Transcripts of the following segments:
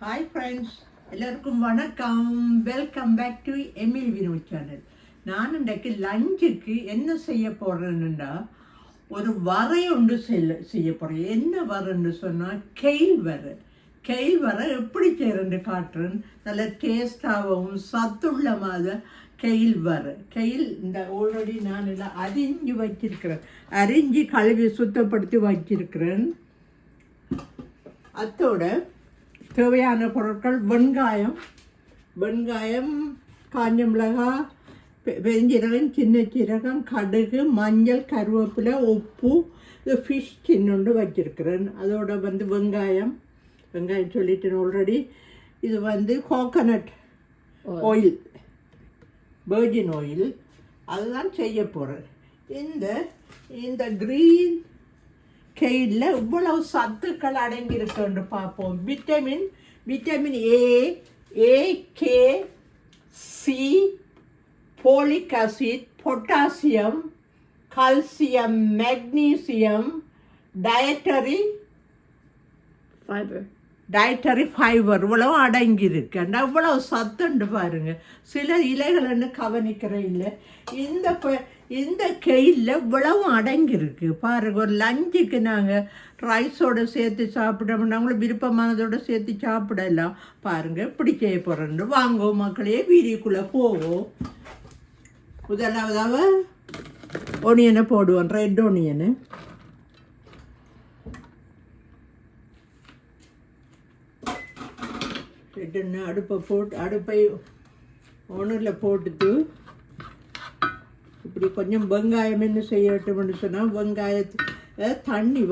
Hi friends, எல்லாருக்கும் வணக்கம். Welcome back to Emil Vinod channel. நான் இன்றைக்கு லஞ்சுக்கு என்ன செய்ய போகிறேன்னுடா ஒரு வரை ஒன்று செய்ய போகிறேன். என்ன வரன்னு சொன்னால் கெயில் வரை. கெயில் வரை எப்படி செய்கிறேன்னு காட்டுறேன். நல்ல டேஸ்டாகவும் சத்துள்ள மாதிரி கெயில் வரை. கெயில் இந்த ஆல்ரெடி நான் எல்லாம் அரிஞ்சு வச்சிருக்கிறேன். அரிஞ்சு கழுவி சுத்தப்படுத்தி வச்சிருக்கிறேன். அதோட தேவையான பொருட்கள் வெங்காயம், காஞ்ச மிளகாய், பெருஞ்சீரகம், சின்ன சீரகம், கடுகு, மஞ்சள், கருவேப்பிலை, உப்பு, இது ஃபிஷ் சின்னொண்டு வச்சுருக்கிறேன். அதோட வெங்காயம் சொல்லிட்டேன் ஆல்ரெடி. இது கோகனட் ஆயில், வெர்ஜின் ஆயில், அதுதான் செய்ய போகிறேன். இந்த க்ரீன் கெயிலில் இவ்வளவு சத்துக்கள் அடங்கியிருக்குன்னு பார்ப்போம். Vitamin A, K, C, folic acid, potassium, calcium, magnesium, dietary fibre இவ்வளவு அடங்கியிருக்கு. இவ்வளவு சத்துண்டு பாருங்கள். சில இலைகள்னு கவனிக்கிற இல்லை. இந்த கெயிலில் இவ்வளவு அடங்கியிருக்கு பாருங்கள். ஒரு லஞ்சுக்கு நாங்கள் ரைஸோடு சேர்த்து சாப்பிட்டோம்னா அவங்களும் விருப்பமானதோடு சேர்த்து சாப்பிடலாம். பாருங்கள் இப்படி செய்ய போகிறோன்னு. வாங்குவோம் மக்களே, வீடியோக்குள்ளே போவோம். முதலாவதாக ஒனியனை போடுவோம், ரெட் ஒனியனு. ரெட்டுன்னு அடுப்பை ஒன்றில் போட்டுட்டு இப்படி கொஞ்சம் வெங்காயம் என்ன செய்யட்டும்னு சொன்னால், வெங்காயத்தை தண்ணி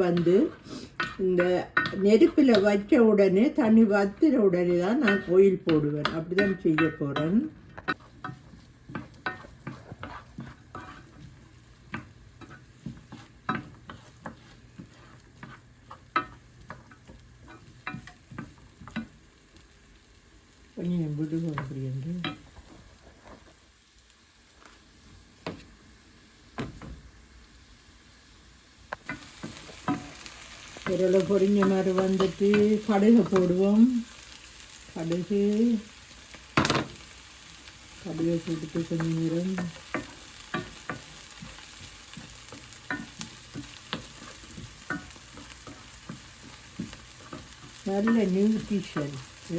இந்த நெருப்பில் வைக்க உடனே தண்ணி வத்துற உடனே தான் நான் ஆயில் போடுவேன். அப்படி தான் செய்ய போகிறேன். கொஞ்சம் விடுவோம் அப்படி என்று ஓரளவு பொரிஞ்ச மாதிரி வந்துட்டு கடுகை போடுவோம். கடுகை போட்டுட்டு கொஞ்சம் நேரம் நல்ல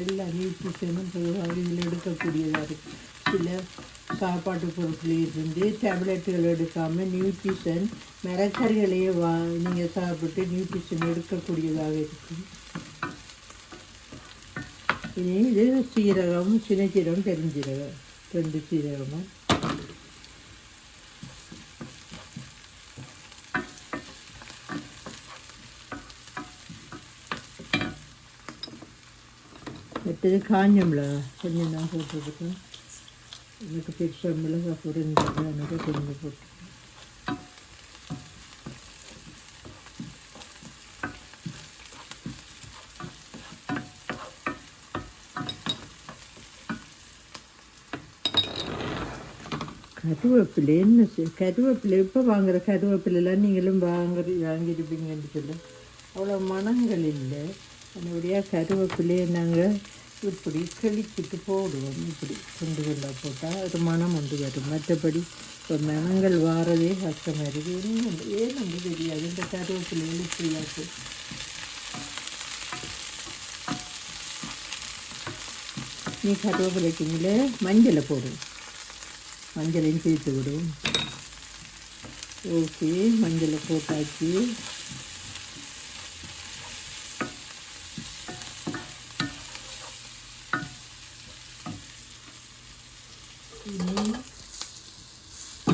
எல்லா நியூட்ரிஷனும் பொதுவாக இதில் எடுக்கக்கூடியதாக இருக்குது. சில சாப்பாட்டு பொருட்களில் இருந்து டேப்லெட்டுகள் எடுக்காமல் நியூட்ரிஷன் மரக்கறிகளையே நீங்கள் சாப்பிட்டு நியூட்ரிஷன் எடுக்கக்கூடியதாக இருக்கும். இனி இது சீரகம், சின்ன சீரகம், பெருஞ்சீரகம், 2 சீரகமும் மற்றது காஞ்ச மிளகாய் கொஞ்சம் நான் போட்டுருக்கேன். எனக்கு பெருசாக மிளகாய் பொருந்தது, எனக்கு கொஞ்சம் போட்டு கருவேப்பிலை இப்போ வாங்குகிற கருவேப்பிலாம் நீங்களும் வாங்கியிருப்பீங்கன்னு சொல்ல அவ்வளோ மணங்கள் இல்லை. அதனுடைய கருவேப்பிலையை நாங்கள் இப்படி கிழிச்சிட்டு போடுவோம். இப்படி கொண்டாக போட்டால் அது மனம் ஒன்று வரும். மற்றபடி இப்போ மனங்கள் வாரதே கஷ்டமாக இருக்குது. ஏன்னு தெரியாது. இந்த கருவேப்பிலை எழுச்சியாக்கு நீ கருவேப்பிலைக்குங்களே மஞ்சளை போடும். மஞ்சளையும் சேர்த்து விடும். ஓகே, மஞ்சளை போட்டாச்சு.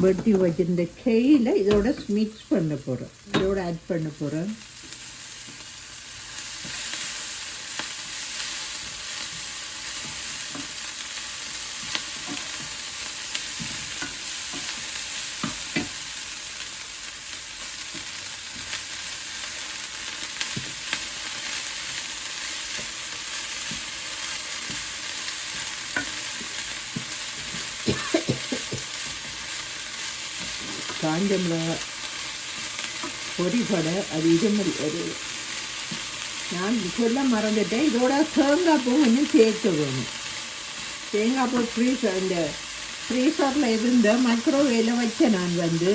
வெட்டி வச்சிருந்த கெயில இதோட மிக்ஸ் பண்ண போகிறோம், இதோட ஆட் பண்ண போகிறோம். காஞ்ச மிளகாய் பொரிபட அது இது மாதிரி ஒரு நான் சொல்ல மறந்துட்டேன், இதோட தேங்காய் பூ கொஞ்சம் சேர்க்க வேணும். தேங்காய் பூ இந்த ஃப்ரீசரில் இருந்த மைக்ரோவேவில் வச்சேன் நான் வந்து.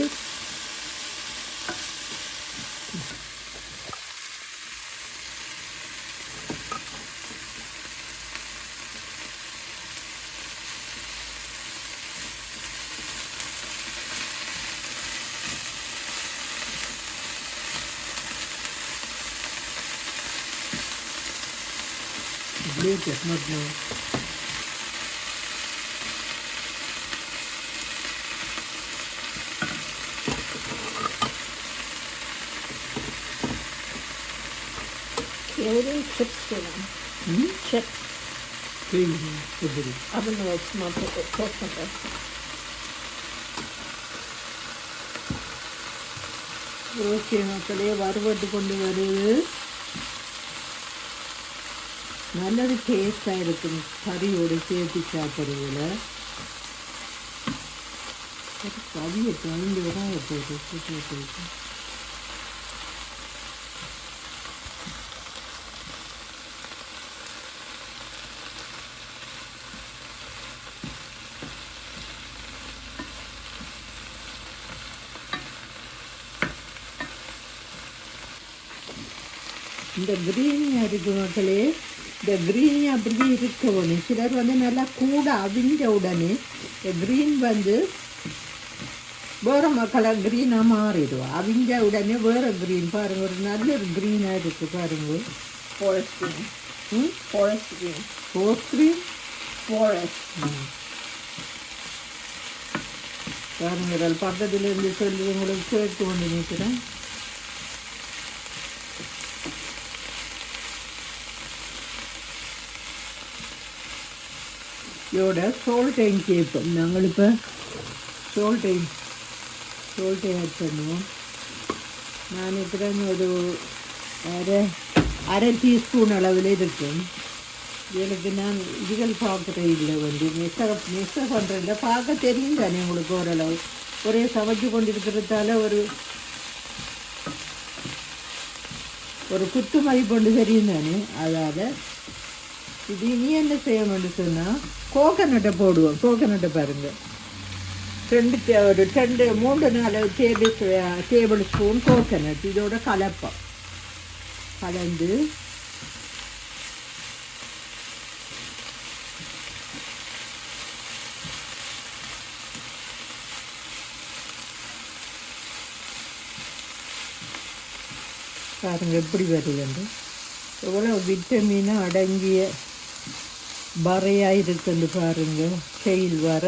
Not now. Kale chips gelen. Chips. Oven was not coconut. Okay மக்களே, வறுவட்டு கொண்டு வருது. நல்லது டேஸ்டாக இருக்கும் கறியோடு சேர்த்து சாப்பிட்றதுல. கறியை கலந்து விட போட்டு இந்த கிரீனி இருக்கு மக்களே. இந்த க்ரீன் அப்படி இருக்க வேணும். சிலர் வந்து நல்லா கூட அவிஞ்ச உடனே இந்த க்ரீன் வந்து வேறு கலர் க்ரீனாக மாறிடுவோம். அவிஞ்ச உடனே வேறு க்ரீன் பாருங்கள், ஒரு நல்ல ஒரு க்ரீனாக இருக்குது பாருங்கள். Forest green. Forest green. Force green. Forest. பாருங்கள், பக்கத்தில் இருந்து சொல்லி உங்களுக்கு கேட்டு கொண்டு நிற்கிறேன். இதோட சோல்ட்டையும் கேட்போம். நாங்கள் இப்போ சோல்ட்டை ஆட் பண்ணுவோம். நான் இப்போ ஒரு அரை டீஸ்பூன் அளவில் இருக்கும். எனக்கு நான் இதுகள் பார்க்குறேன், இல்லை வந்து மெஸ்ஸை பண்ணுறதில்ல. பார்க்க தெரியும் தானே உங்களுக்கு ஓரளவு. ஒரே சமைச்சு கொண்டு இருக்கிறதால ஒரு குத்து மதிப்பொண்டு தெரியும் தானே. அதால் இது இனி என்ன செய்யணும்னு சொன்னால் கோகனட்டை போடுவோம். கோகனட்டை பாருங்கள், 3-4 டேபிள் ஸ்பூன் கோகனட் இதோட கலப்போம். கலந்து பாருங்கள் எப்படி வருதுண்டு. எவ்வளோ விட்டமின் அடங்கிய வரையாக இருக்குன்னு பாருங்கள். கெயில் வர.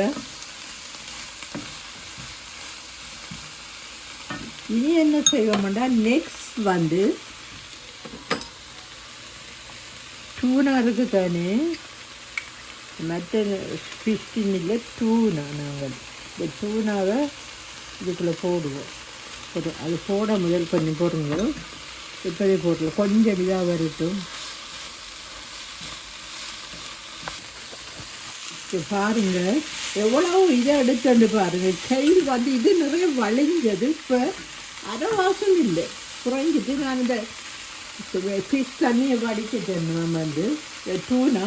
இனி என்ன செய்வோம்னா நெக்ஸ்ட் வந்து டூனா இருக்குது தானே, மற்ற ஃபிஷ்டின் இல்லை டூனா. நாங்கள் இந்த டூனாவை இதுக்குள்ளே போடுவோம். அது போட முதல் பண்ணி போடுங்க. இப்போதே போடலாம், கொஞ்சம் இதாக வரட்டும். பாருங்க எவ்வளோ இதை எடுத்துட்டு பாருங்க. கெயில் வந்து இது நிறைய வளைஞ்சது. இப்போ அரைவாசம் இல்லை, குறைஞ்சிட்டு. நான் இந்த ஃபிஷ் தண்ணியை வடிச்சிட்டேன். நான் வந்து டூனா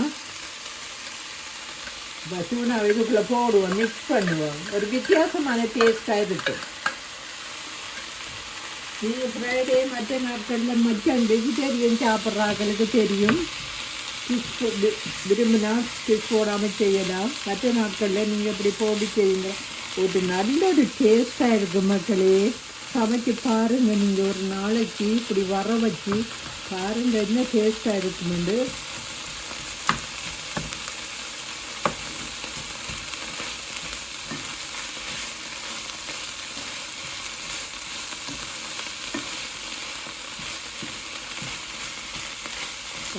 இதுக்குள்ளே போடுவோம், மிக்ஸ் பண்ணுவோம். ஒரு வித்தியாசமான டேஸ்ட்டாக இருக்கும். நீங்கள் ஃப்ரைடே மற்ற நாட்களில் மற்ற வெஜிடேரியன் சாப்பிட்றாங்களுக்கு தெரியும். ஃபிஷ் விரும்பினா ஃபிஷ் போடாமல் செய்யலாம். மற்ற நாட்களில் நீங்கள் இப்படி போட்டு செய்யுங்க. ஒரு நல்ல ஒரு டேஸ்ட்டாக இருக்கும் மக்களே. சமைச்சு பாருங்கள், நீங்கள் ஒரு நாளைக்கு இப்படி வர வச்சு பாருங்கள் என்ன டேஸ்ட்டாக இருக்குமெண்டு.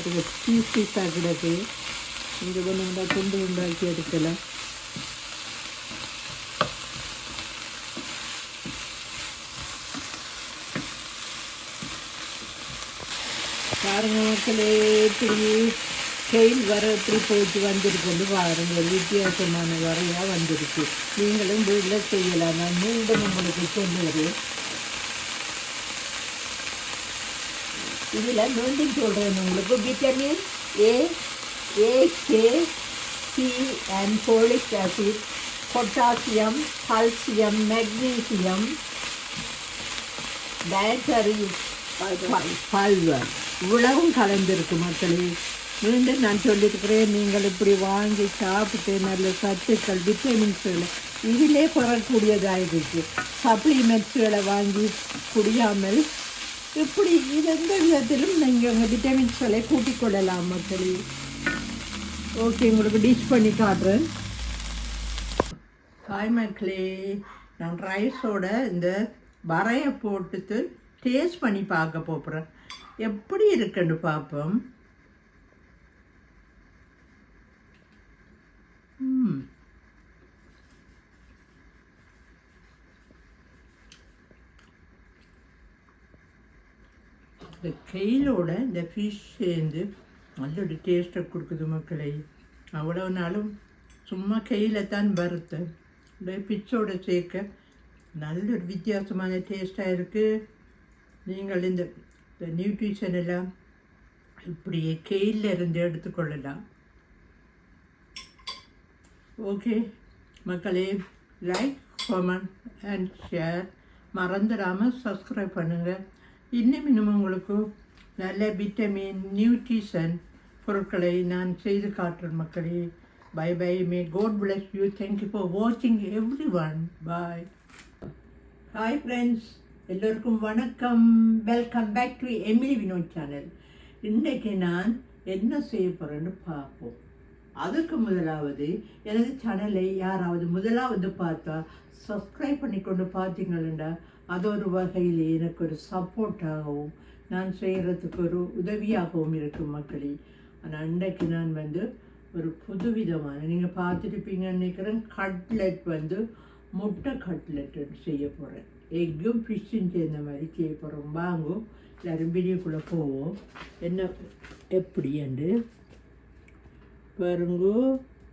அதுக்கு பீஸாக கிடக்கு. இங்கே ஒன்று துண்டு உண்டாக்கி எடுக்கலாம். பாருங்க மக்களே, இப்படி கெயில் வர எப்படி போயிட்டு வந்திருக்கு பாருங்க. ஒரு வித்தியாசமான வரையாக வந்திருக்கு. நீங்களும் வீட்டில் செய்யலாம். நான் மீண்டும் உங்களுக்கு சொல்லுகிறேன். இதில் மீண்டும் சொல்கிறேன் உங்களுக்கு vitamin A K C and folic acid potassium calcium magnesium dietary fibre இவ்வளவும் கலந்துருக்கு மக்களே. மீண்டும் நான் சொல்லியிருக்கிறேன், நீங்கள் இப்படி வாங்கி சாப்பிட்டு நல்ல சத்துக்கள் விட்டமின்ஸ்களை இதிலே பெறக்கூடியதாக இருக்குது. சப்ளிமெண்ட்ஸ்களை வாங்கி குடியாமல் இப்படி எந்த விதத்திலும் நீங்கள் உங்கள் விட்டமின்ஸ்களை கூட்டிக் கொள்ளலாம் மக்களே. ஓகே, உங்களுக்கு டிஷ் பண்ணி காட்டுறேன். ஹாய் மக்களே, நான் ரைஸோட இந்த வரையை போட்டுட்டு டேஸ்ட் பண்ணி பார்க்க போகிறேன். எப்படி இருக்குன்னு பார்ப்போம். இந்த கெயிலோட இந்த ஃபிஷ் சேர்ந்து நல்லொரு டேஸ்ட்டை கொடுக்குது மக்களே. அவ்வளோ நாளும் சும்மா கெயில தான் வறுத்தேன். இந்த ஃபிஷ்ஷோட சேர்க்க நல்லொரு வித்தியாசமான டேஸ்ட்டாக இருக்குது. நீங்கள் இந்த நியூட்ரிஷன் எல்லாம் இப்படியே கெயிலில் இருந்து எடுத்துக்கொள்ளலாம். ஓகே மக்களே, லைக் கமெண்ட் அண்ட் ஷேர் மறந்துடாமல் சப்ஸ்கிரைப் பண்ணுங்கள். இன்னும் உங்களுக்கு நல்ல விட்டமின் நியூட்ரிஷன் பொருட்களை நான் செய்து காட்டுறேன் மக்களே. Bye bye. May God bless you. Thank you for watching everyone. Bye. Hi friends, எல்லோருக்கும் வணக்கம். Welcome back to Emily Vinod channel. இன்றைக்கு நான் என்ன செய்ய போகிறேன்னு பார்ப்போம். அதுக்கு முதலாவது எனது சேனலை யாராவது முதலாவது பார்த்தா சப்ஸ்கிரைப் பண்ணி கொண்டு பார்த்தீங்கன்னா அது ஒரு வகையில் எனக்கு ஒரு சப்போர்ட்டாகவும் நான் செய்கிறதுக்கு ஒரு உதவியாகவும் இருக்கும் மக்களே. ஆனால் இன்றைக்கு நான் ஒரு புதுவிதமான, நீங்கள் பார்த்துருப்பீங்கன்னு நினைக்கிறேன், கட்லெட் முட்டை கட்லெட் செய்ய போகிறேன். எக்கும் ஃபிஷ்ஷும் சேர்ந்த மாதிரி செய்ய போகிறோம். வாங்கும் எல்லோரும் வீடியோக்குள்ளே போவோம். என்ன எப்படி என்று பாருங்கோ.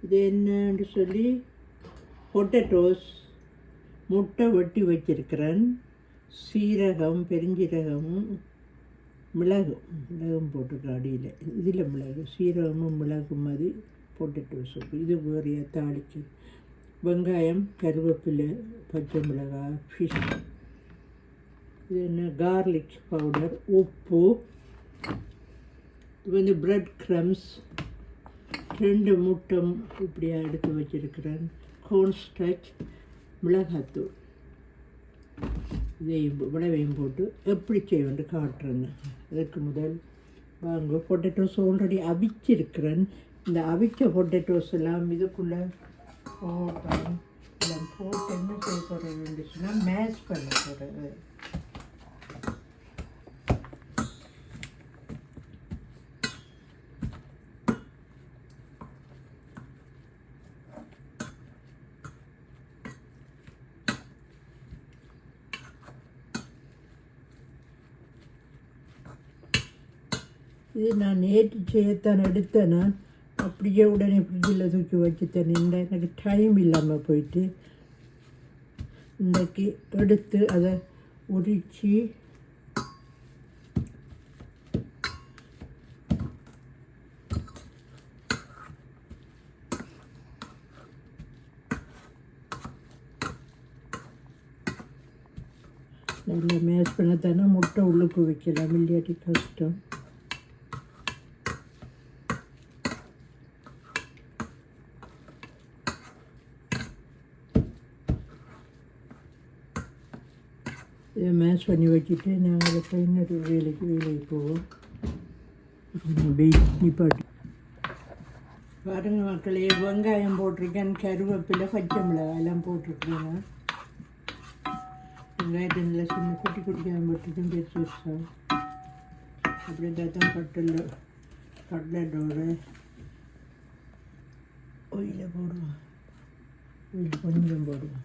இது என்னன்னு சொல்லி பொட்டேட்டோஸ் முட்டை வச்சிருக்கிறேன். சீரகம் பெருஞ்சீரகமும் மிளகும் போட்டிருக்கேன் அடியில். இதில் மிளகு சீரகமும் மிளகு மாதிரி பொட்டேட்டோஸ். இது வேறையாக தாளிச்சு வெங்காயம் கருவேப்பிலை பச்சை மிளகாய் ஃபிஷ். இது என்ன கார்லிக் பவுடர் உப்பு. இது பிரெட் க்ரம்ஸ் 2 முட்டை இப்படியா எடுத்து வச்சிருக்கிறேன். கோர்ன்ஸ்டார்ச் மிளகாத்தூள் இதையும் விளைவையும் போட்டு எப்படி செய்வேன்னு காட்டுறேன்னு. அதுக்கு முதல் வாங்க பொட்டேட்டோஸ் ஆல்ரெடி அவிச்சிருக்கிறேன். இந்த அவிச்ச பொட்டேட்டோஸ் எல்லாம் இதுக்குள்ளே போட்டேன். எல்லாம் போட்டு என்ன செய்ய போகிறேன்னு சொன்னால் மேஷ் பண்ண போகிறது. இது நான் நேற்று செய்யத்தான் எடுத்தேன். நான் அப்படியே உடனே ஃப்ரிட்ஜில் தூக்கி வச்சுத்தேன். எனக்கு டைம் இல்லாமல் போயிட்டு இன்றைக்கி எடுத்து அதை உரித்து நல்லா மேஷ் பண்ணத்தானே முட்டை உள்ளுக்கு வைக்கலாம், இல்லாட்டி கஷ்டம். இதை மேஷ் பண்ணி வச்சுட்டு நாங்கள் போய் இன்னொரு வேலைக்கு போவோம். நிப்பாட்டி பாருங்க மக்களே, வெங்காயம் போட்டிருக்கேன், கருவேப்பிலை பச்சை மிளகாய் எல்லாம் போட்டிருக்கேங்க. வெங்காயத்தை நல்லா சின்ன குட்டி குட்டியாக போட்டுருக்கேன், பெருசு பெருசாக. அப்படி தான் கட்லெட்டோட ஒயில போடுவோம். ஒயில் கொஞ்சம் போடுவோம்.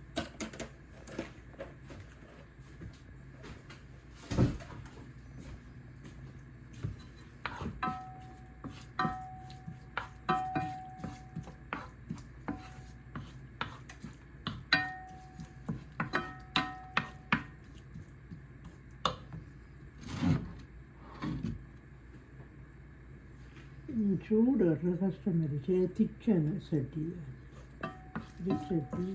ചൂട് കഷ്ടം വരും തിക്കാണ് സട്ടി ഇത് ചട്ടി